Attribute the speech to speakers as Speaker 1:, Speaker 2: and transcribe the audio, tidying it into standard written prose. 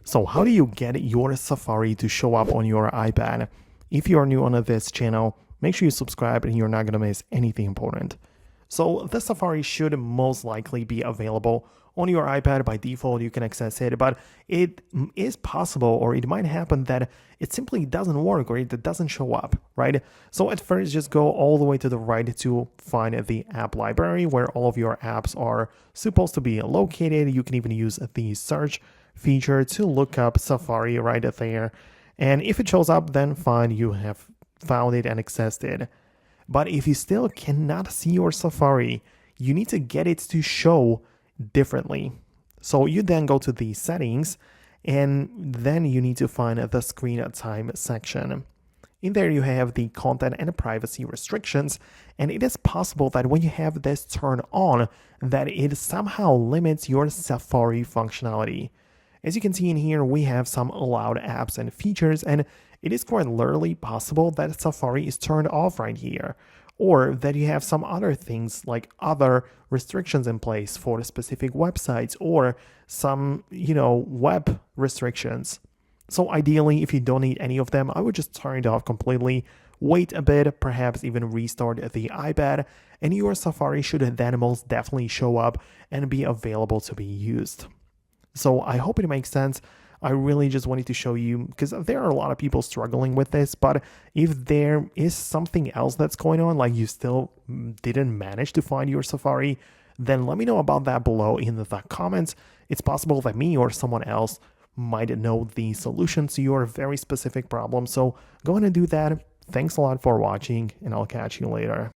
Speaker 1: So how do you get your Safari to show up on your iPad? If you are new on this channel, make sure you subscribe and you're not going to miss anything important. So the Safari should most likely be available on your iPad by default. You can access it, but it is possible, or it might happen that it simply doesn't work or it doesn't show up, right? So at first, just go all the way to the right to find the app library where all of your apps are supposed to be located. You can even use the search feature to look up Safari right there. And if it shows up, then fine, you have found it and accessed it. But if you still cannot see your Safari, you need to get it to show differently. So you then go to the settings, and then you need to find the screen time section. In there you have the content and privacy restrictions, and it is possible that when you have this turned on, that it somehow limits your Safari functionality. As you can see in here, we have some allowed apps and features, and it is quite literally possible that Safari is turned off right here, or that you have some other things like other restrictions in place for specific websites or some, web restrictions. So ideally, if you don't need any of them, I would just turn it off completely, wait a bit, perhaps even restart the iPad, and your Safari should then most definitely show up and be available to be used. So I hope it makes sense. I really just wanted to show you because there are a lot of people struggling with this, but if there is something else that's going on, like you still didn't manage to find your Safari, then let me know about that below in the comments. It's possible that me or someone else might know the solution to your very specific problem. So go ahead and do that. Thanks a lot for watching, and I'll catch you later.